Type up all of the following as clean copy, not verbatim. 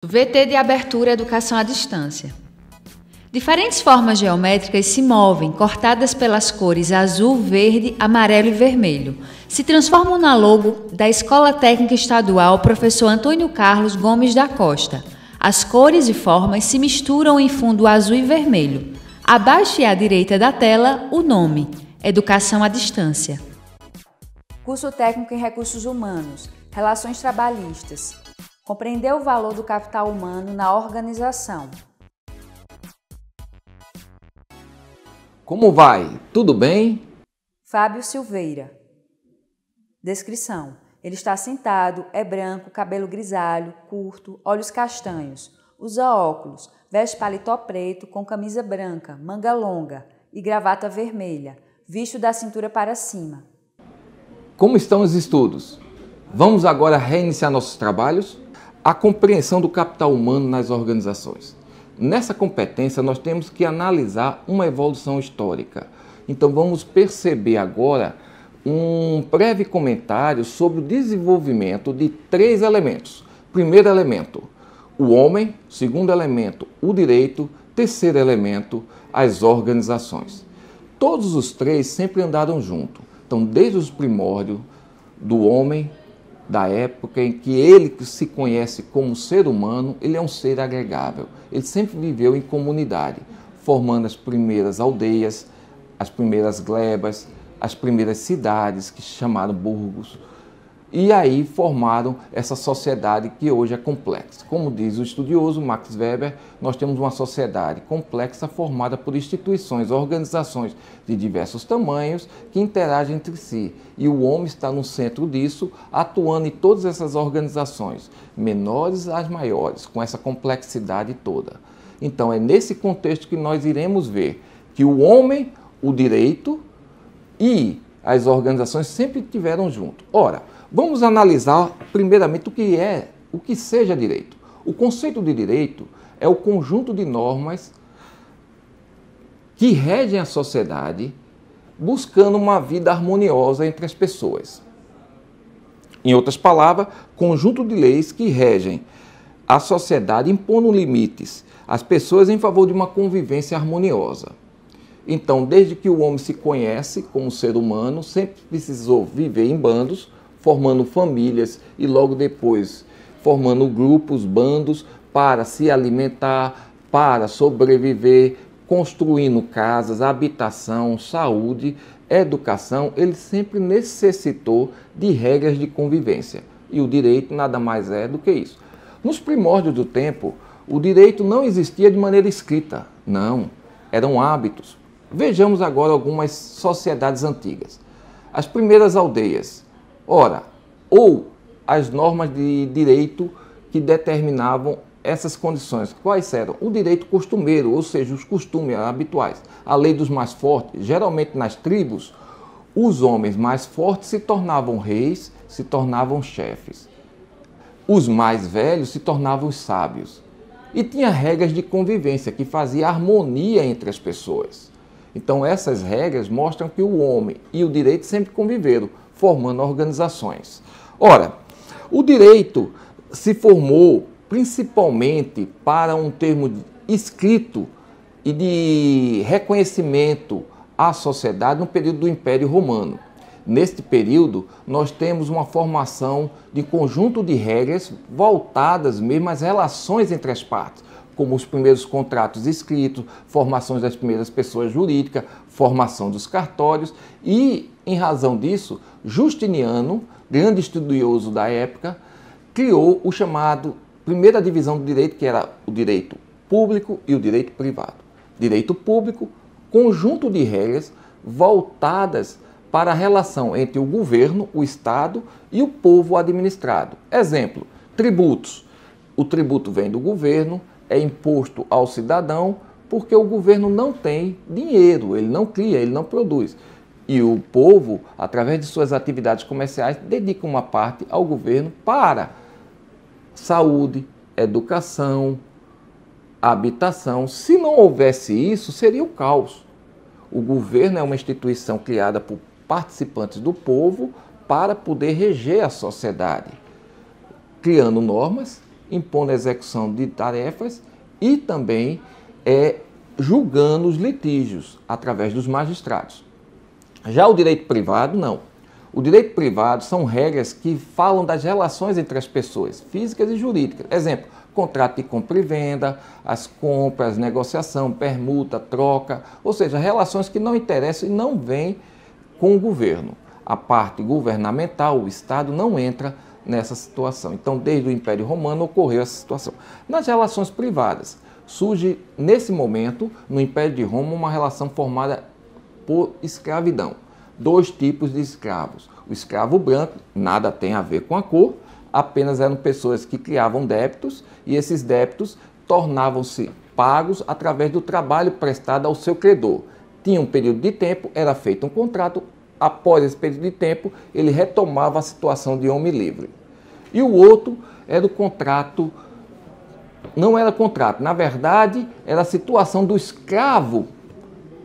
VT de abertura Educação à Distância. Diferentes formas geométricas se movem, cortadas pelas cores azul, verde, amarelo e vermelho. Se transformam na logo da Escola Técnica Estadual Professor Antônio Carlos Gomes da Costa. As cores e formas se misturam em fundo azul e vermelho. Abaixo e à direita da tela, o nome: Educação à Distância. Curso Técnico em Recursos Humanos, Relações Trabalhistas. Compreender o valor do capital humano na organização. Como vai? Tudo bem? Fábio Silveira. Descrição: ele está sentado, é branco, cabelo grisalho, curto, olhos castanhos, usa óculos, veste paletó preto com camisa branca, manga longa e gravata vermelha, visto da cintura para cima. Como estão os estudos? Vamos agora reiniciar nossos trabalhos? A compreensão do capital humano nas organizações. Nessa competência, nós temos que analisar uma evolução histórica. Então, vamos perceber agora um breve comentário sobre o desenvolvimento de 3 elementos. Primeiro elemento, o homem. Segundo elemento, o direito. Terceiro elemento, as organizações. Todos os 3 sempre andaram juntos. Então, desde os primórdios do homem, da época em que ele se conhece como ser humano, ele é um ser agregável. Ele sempre viveu em comunidade, formando as primeiras aldeias, as primeiras glebas, as primeiras cidades, que se chamaram burgos. E aí formaram essa sociedade que hoje é complexa. Como diz o estudioso Max Weber, nós temos uma sociedade complexa formada por instituições, organizações de diversos tamanhos que interagem entre si. E o homem está no centro disso, atuando em todas essas organizações, menores às maiores, com essa complexidade toda. Então é nesse contexto que nós iremos ver que o homem, o direito e as organizações sempre estiveram juntos. Ora, vamos analisar primeiramente o que seja direito. O conceito de direito é o conjunto de normas que regem a sociedade, buscando uma vida harmoniosa entre as pessoas. Em outras palavras, conjunto de leis que regem a sociedade, impondo limites às pessoas em favor de uma convivência harmoniosa. Então, desde que o homem se conhece como ser humano, sempre precisou viver em bandos, formando famílias e logo depois formando grupos, bandos, para se alimentar, para sobreviver, construindo casas, habitação, saúde, educação. Ele sempre necessitou de regras de convivência. E o direito nada mais é do que isso. Nos primórdios do tempo, o direito não existia de maneira escrita. Não, eram hábitos. Vejamos agora algumas sociedades antigas. As primeiras aldeias. Ora, ou as normas de direito que determinavam essas condições. Quais eram? O direito costumeiro, ou seja, os costumes habituais. A lei dos mais fortes. Geralmente nas tribos, os homens mais fortes se tornavam reis, se tornavam chefes. Os mais velhos se tornavam sábios. E tinha regras de convivência que fazia harmonia entre as pessoas. Então essas regras mostram que o homem e o direito sempre conviveram, formando organizações. Ora, o direito se formou principalmente para um termo escrito e de reconhecimento à sociedade no período do Império Romano. Neste período, nós temos uma formação de conjunto de regras voltadas mesmo às relações entre as partes, como os primeiros contratos escritos, formações das primeiras pessoas jurídicas, formação dos cartórios e, em razão disso, Justiniano, grande estudioso da época, criou o chamado primeira divisão do direito, que era o direito público e o direito privado. Direito público, conjunto de regras voltadas para a relação entre o governo, o Estado e o povo administrado. Exemplo, tributos. O tributo vem do governo, é imposto ao cidadão, porque o governo não tem dinheiro, ele não cria, ele não produz. E o povo, através de suas atividades comerciais, dedica uma parte ao governo para saúde, educação, habitação. Se não houvesse isso, seria o caos. O governo é uma instituição criada por participantes do povo para poder reger a sociedade, criando normas impondo a execução de tarefas e também julgando os litígios através dos magistrados. Já o direito privado, não. O direito privado são regras que falam das relações entre as pessoas, físicas e jurídicas. Exemplo, contrato de compra e venda, as compras, negociação, permuta, troca, ou seja, relações que não interessam e não vêm com o governo. A parte governamental, o Estado, não entra nessa situação. Então, desde o Império Romano ocorreu essa situação. Nas relações privadas, surge nesse momento, no Império de Roma, uma relação formada por escravidão. Dois tipos de escravos. O escravo branco, nada tem a ver com a cor, apenas eram pessoas que criavam débitos e esses débitos tornavam-se pagos através do trabalho prestado ao seu credor. Tinha um período de tempo, era feito um contrato, após esse período de tempo ele retomava a situação de homem livre. E o outro era o contrato, não era contrato, na verdade era a situação do escravo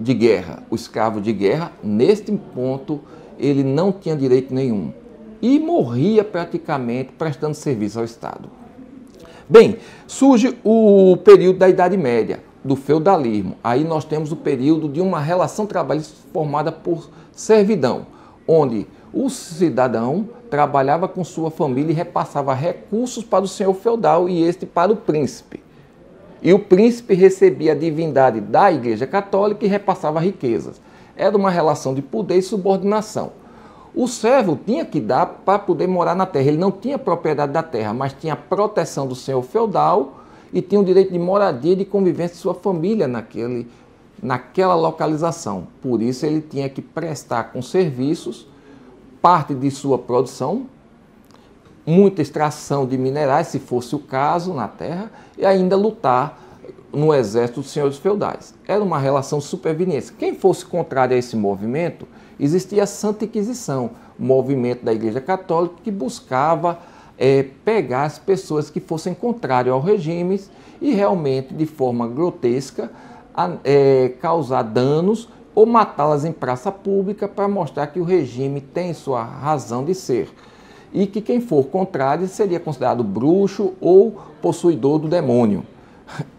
de guerra. O escravo de guerra, neste ponto, ele não tinha direito nenhum e morria praticamente prestando serviço ao Estado. Bem, surge o período da Idade Média, do feudalismo. Aí nós temos o período de uma relação trabalhista formada por servidão, onde o cidadão trabalhava com sua família e repassava recursos para o senhor feudal e este para o príncipe. E o príncipe recebia a divindade da Igreja Católica e repassava riquezas. Era uma relação de poder e subordinação. O servo tinha que dar para poder morar na terra. Ele não tinha propriedade da terra, mas tinha a proteção do senhor feudal e tinha o direito de moradia e de convivência de sua família naquela localização. Por isso ele tinha que prestar com serviços parte de sua produção, muita extração de minerais, se fosse o caso, na terra, e ainda lutar no exército dos senhores feudais. Era uma relação de superveniência. Quem fosse contrário a esse movimento, existia a Santa Inquisição, movimento da Igreja Católica que buscava pegar as pessoas que fossem contrárias ao regime e realmente, de forma grotesca, causar danos ou matá-las em praça pública para mostrar que o regime tem sua razão de ser. E que quem for contrário seria considerado bruxo ou possuidor do demônio.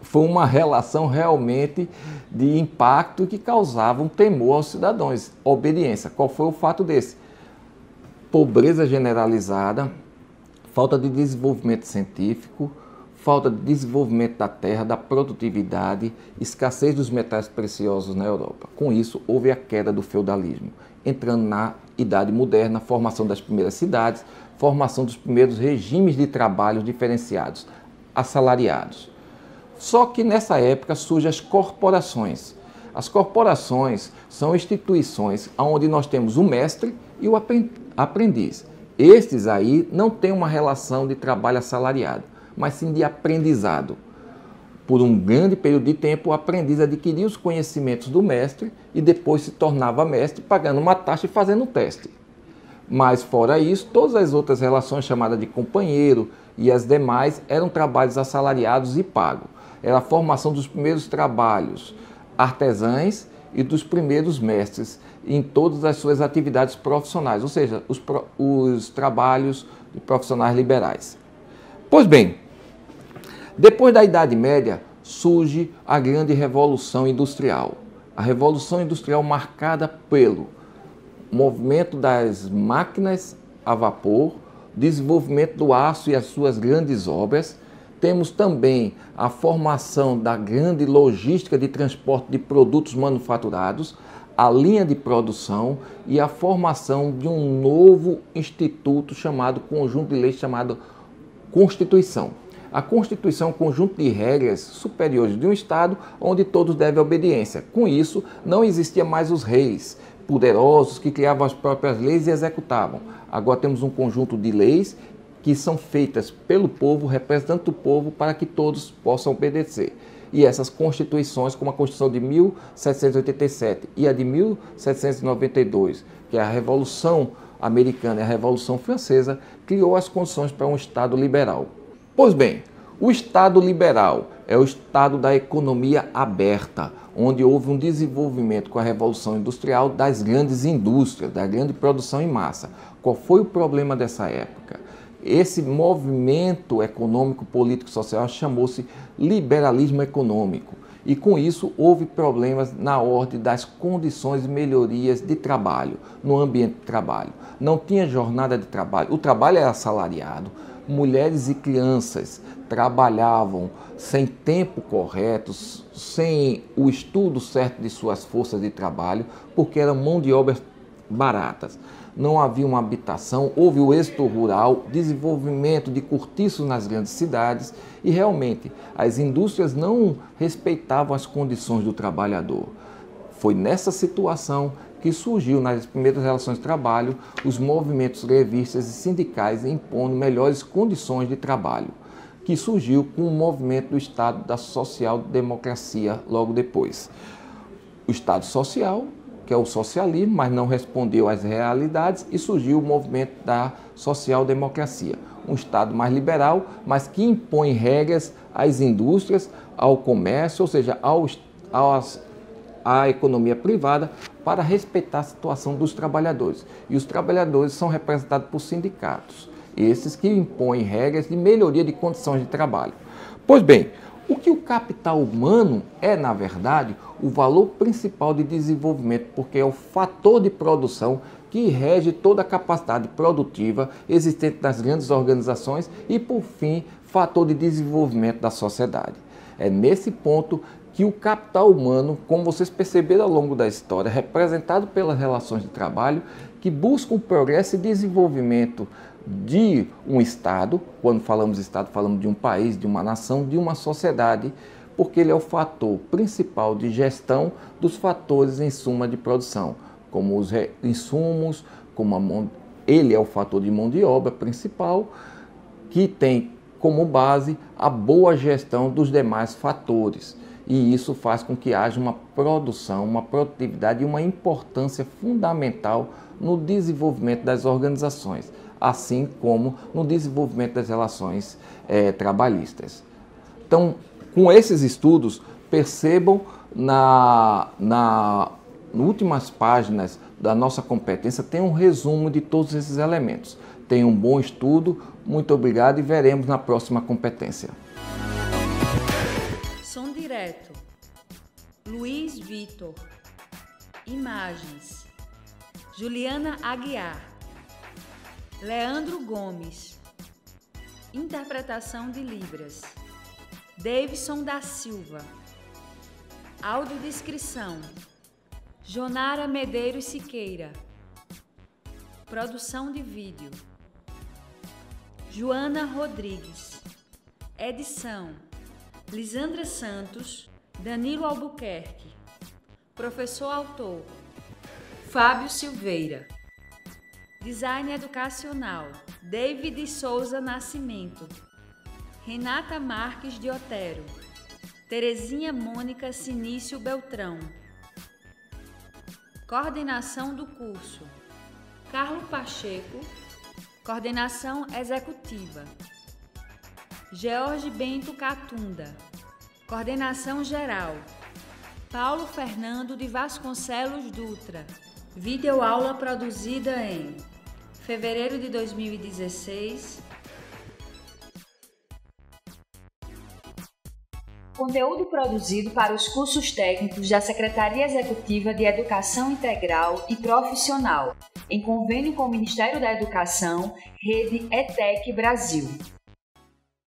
Foi uma relação realmente de impacto que causava um temor aos cidadãos. Obediência. Qual foi o fato desse? Pobreza generalizada, falta de desenvolvimento científico, falta de desenvolvimento da terra, da produtividade, escassez dos metais preciosos na Europa. Com isso, houve a queda do feudalismo, entrando na Idade Moderna, formação das primeiras cidades, formação dos primeiros regimes de trabalho diferenciados, assalariados. Só que nessa época surgem as corporações. As corporações são instituições onde nós temos o mestre e o aprendiz. Estes aí não têm uma relação de trabalho assalariado, mas sim de aprendizado. Por um grande período de tempo, o aprendiz adquiria os conhecimentos do mestre e depois se tornava mestre, pagando uma taxa e fazendo o teste. Mas, fora isso, todas as outras relações chamadas de companheiro e as demais eram trabalhos assalariados e pagos. Era a formação dos primeiros trabalhos artesães e dos primeiros mestres em todas as suas atividades profissionais, ou seja, os trabalhos de profissionais liberais. Pois bem, depois da Idade Média surge a grande Revolução Industrial. A Revolução Industrial marcada pelo movimento das máquinas a vapor, desenvolvimento do aço e as suas grandes obras. Temos também a formação da grande logística de transporte de produtos manufaturados, a linha de produção e a formação de um novo instituto chamado conjunto de leis chamado Constituição. A Constituição é um conjunto de regras superiores de um Estado onde todos devem obediência. Com isso, não existia mais os reis poderosos que criavam as próprias leis e executavam. Agora temos um conjunto de leis que são feitas pelo povo, representando o povo, para que todos possam obedecer. E essas constituições, como a Constituição de 1787 e a de 1792, que é a Revolução Americana e a Revolução Francesa, criou as condições para um Estado liberal. Pois bem, o Estado liberal é o Estado da economia aberta, onde houve um desenvolvimento com a Revolução Industrial das grandes indústrias, da grande produção em massa. Qual foi o problema dessa época? Esse movimento econômico, político, social chamou-se liberalismo econômico. E com isso houve problemas na ordem das condições e melhorias de trabalho, no ambiente de trabalho. Não tinha jornada de trabalho, o trabalho era assalariado, mulheres e crianças trabalhavam sem tempo correto, sem o estudo certo de suas forças de trabalho, porque eram mão de obra baratas. Não havia uma habitação, houve o êxodo rural, desenvolvimento de cortiços nas grandes cidades e realmente as indústrias não respeitavam as condições do trabalhador. Foi nessa situação que surgiu nas primeiras relações de trabalho os movimentos grevistas e sindicais impondo melhores condições de trabalho, que surgiu com o movimento do Estado da social-democracia logo depois. O Estado social, que é o socialismo, mas não respondeu às realidades, e surgiu o movimento da social-democracia, um Estado mais liberal, mas que impõe regras às indústrias, ao comércio, ou seja, à economia privada, para respeitar a situação dos trabalhadores. E os trabalhadores são representados por sindicatos, esses que impõem regras de melhoria de condições de trabalho. Pois bem, o que o capital humano é, na verdade, o valor principal de desenvolvimento, porque é o fator de produção que rege toda a capacidade produtiva existente nas grandes organizações e, por fim, fator de desenvolvimento da sociedade. É nesse ponto que o capital humano, como vocês perceberam ao longo da história, representado pelas relações de trabalho, que buscam o progresso e desenvolvimento de um Estado. Quando falamos de Estado, falamos de um país, de uma nação, de uma sociedade, porque ele é o fator principal de gestão dos fatores, em suma, de produção, como os insumos, ele é o fator de mão de obra principal, que tem como base a boa gestão dos demais fatores. E isso faz com que haja uma produção, uma produtividade e uma importância fundamental no desenvolvimento das organizações, assim como no desenvolvimento das relações trabalhistas. Então, com esses estudos, percebam nas últimas páginas da nossa competência tem um resumo de todos esses elementos. Tenham um bom estudo, muito obrigado e veremos na próxima competência. Som direto, Luiz Vitor. Imagens, Juliana Aguiar, Leandro Gomes. Interpretação de Libras, Davidson da Silva. Audiodescrição, Jonara Medeiros Siqueira. Produção de vídeo, Joana Rodrigues. Edição, Lisandra Santos, Danilo Albuquerque. Professor autor, Fábio Silveira. Design educacional, David Souza Nascimento. Renata Marques de Otero. Terezinha Mônica Sinício Beltrão. Coordenação do curso, Carlos Pacheco. Coordenação executiva, George Bento Catunda. Coordenação geral, Paulo Fernando de Vasconcelos Dutra. Videoaula produzida em fevereiro de 2016. Conteúdo produzido para os cursos técnicos da Secretaria Executiva de Educação Integral e Profissional, em convênio com o Ministério da Educação, Rede ETEC Brasil.